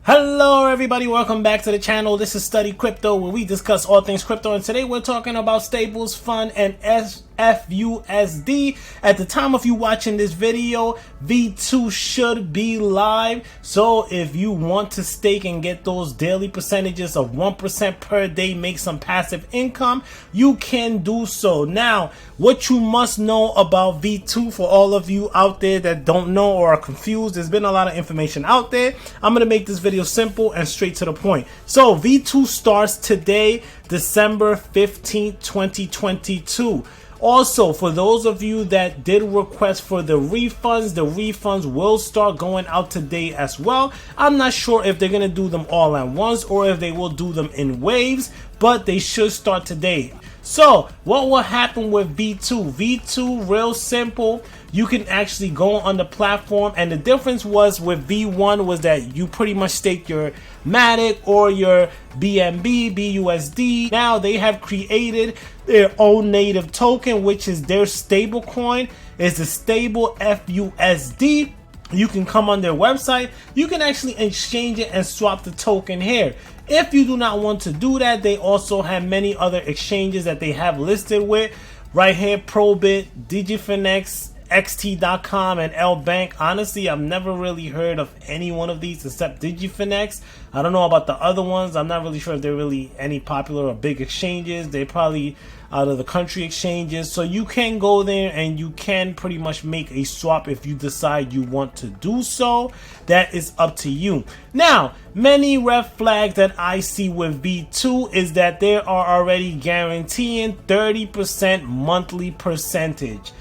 Hello everybody, welcome back to the channel. This is Study Crypto, where we discuss all things crypto, and today we're talking about Stablefund and SFUSD. At the time of you watching this video, V2 should be live, so if you want to stake and get those daily percentages of 1% per day, make some passive income, you can do so. Now, what you must know about V2, for all of you out there that don't know or are confused, there's been a lot of information out there. I'm going to make this video simple and straight to the point. So V2 starts today, December 15th, 2022. Also, for those of you that did request for the refunds will start going out today as well. I'm not sure if they're going to do them all at once or if they will do them in waves, but they should start today. So what will happen with V2? V2, real simple. You can actually go on the platform, and the difference was with V1 was that you pretty much stake your Matic or your BNB, BUSD. Now they have created their own native token, which is their stable coin. It's the Stablefund. You can come on their website, you can actually exchange it and swap the token here. If you do not want to do that, they also have many other exchanges that they have listed with right here: Probit, Digifinex, XT.com, and LBank. Honestly, I've never really heard of any one of these except Digifinex. I don't know about the other ones. I'm not really sure if they're really any popular or big exchanges. They're probably out of the country exchanges. So you can go there and you can pretty much make a swap if you decide you want to do so. That is up to you. Now, many red flags that I see with V2 is that they are already guaranteeing 30% monthly percentage.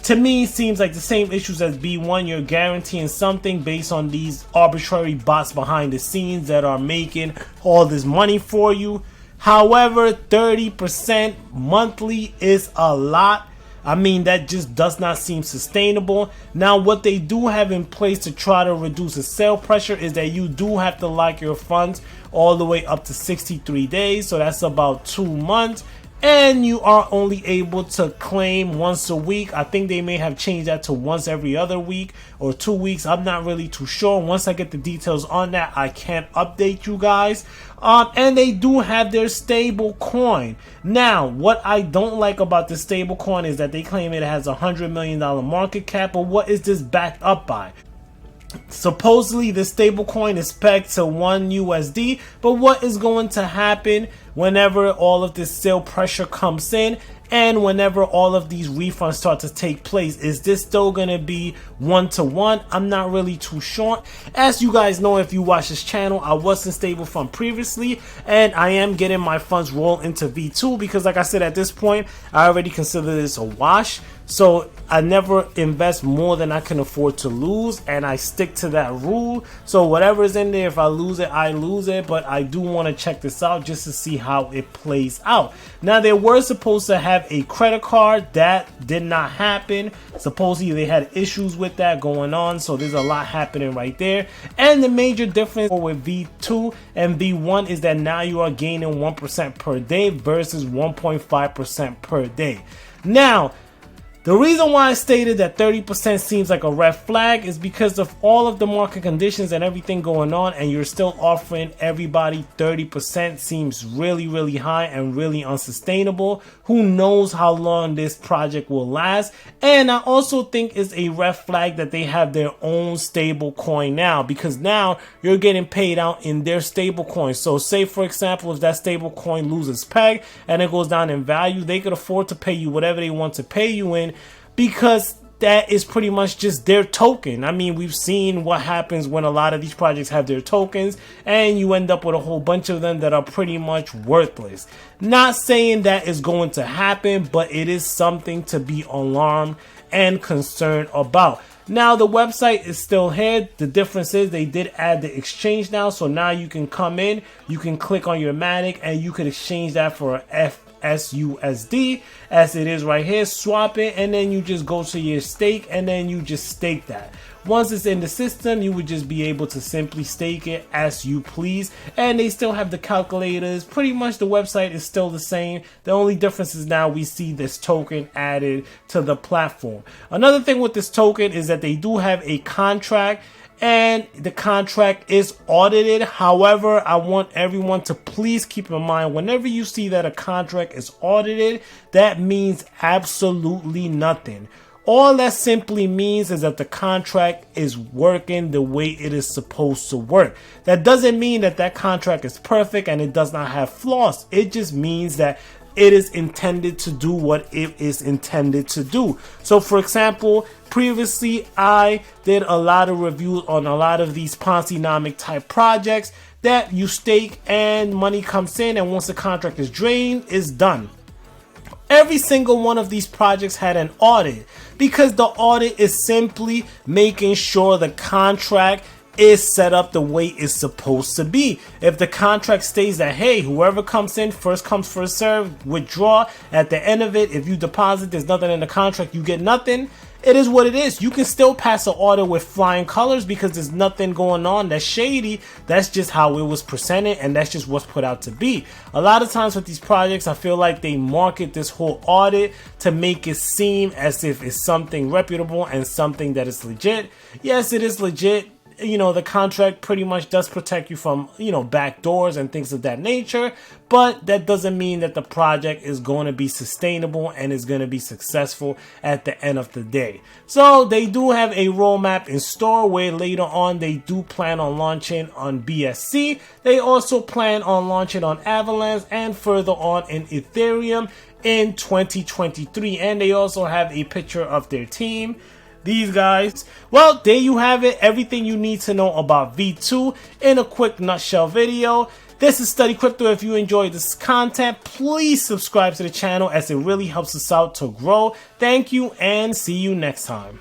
To me, it seems like the same issues as B1. You're guaranteeing something based on these arbitrary bots behind the scenes that are making all this money for you. However, 30% monthly is a lot. I mean, that just does not seem sustainable. Now, what they do have in place to try to reduce the sell pressure is that you do have to lock your funds all the way up to 63 days. So that's about 2 months. And you are only able to claim once a week. I think they may have changed that to once every other week or 2 weeks. I'm not really too sure. Once I get the details on that, I can update you guys. And they do have their stable coin. Now, what I don't like about the stable coin is that they claim it has $100 million market cap. But what is this backed up by? Supposedly the stable coin is pegged to 1 USD, but what is going to happen whenever all of this sale pressure comes in and whenever all of these refunds start to take place? Is this still going to be 1-to-1? I'm not really too sure. As you guys know, if you watch this channel, I was in Stablefund previously, and I am getting my funds rolled into V2 because, like I said, at this point I already consider this a wash. So I never invest more than I can afford to lose, and I stick to that rule. So whatever is in there, if I lose it, I lose it. But I do want to check this out just to see how it plays out. Now, they were supposed to have a credit card. That did not happen. Supposedly they had issues with that going on. So there's a lot happening right there. And the major difference with V2 and V1 is that now you are gaining 1% per day versus 1.5% per day. Now, the reason why I stated that 30% seems like a red flag is because of all of the market conditions and everything going on, and you're still offering everybody 30% seems really, really high and really unsustainable. Who knows how long this project will last? And I also think it's a red flag that they have their own stable coin now, because now you're getting paid out in their stable coin. So say, for example, if that stable coin loses peg and it goes down in value, they could afford to pay you whatever they want to pay you in, because that is pretty much just their token. I mean, we've seen what happens when a lot of these projects have their tokens and you end up with a whole bunch of them that are pretty much worthless. Not saying that is going to happen, but it is something to be alarmed and concerned about. Now, the website is still here. The difference is they did add the exchange now. So now you can come in, you can click on your Matic, and you can exchange that for a FSUSD as it is right here. Swap it, and then you just go to your stake, and then you just stake that. Once it's in the system, you would just be able to simply stake it as you please. And they still have the calculators. Pretty much the website is still the same. The only difference is now we see this token added to the platform. Another thing with this token is that they do have a contract, and the contract is audited. However, I want everyone to please keep in mind, whenever you see that a contract is audited, that means absolutely nothing. All that simply means is that the contract is working the way it is supposed to work. That doesn't mean that that contract is perfect and it does not have flaws. It just means that it is intended to do what it is intended to do. So for example, previously I did a lot of reviews on a lot of these Ponzi-nomic type projects that you stake and money comes in, and once the contract is drained, it's done. Every single one of these projects had an audit, because the audit is simply making sure the contract is set up the way it's supposed to be. If the contract states that, hey, whoever comes in, first come, first serve, withdraw, at the end of it, if you deposit, there's nothing in the contract, you get nothing. It is what it is. You can still pass an audit with flying colors because there's nothing going on that's shady. That's just how it was presented, and that's just what's put out to be. A lot of times with these projects, I feel like they market this whole audit to make it seem as if it's something reputable and something that is legit. Yes, it is legit. You know, the contract pretty much does protect you from, you know, back doors and things of that nature, but that doesn't mean that the project is going to be sustainable and is going to be successful at the end of the day. So they do have a roadmap in store where later on they do plan on launching on BSC. They also plan on launching on Avalanche and further on in Ethereum in 2023. And they also have a picture of their team. These guys. Well, there you have it. Everything you need to know about V2 in a quick nutshell video. This is Study Crypto. If you enjoyed this content, please subscribe to the channel as it really helps us out to grow. Thank you and see you next time.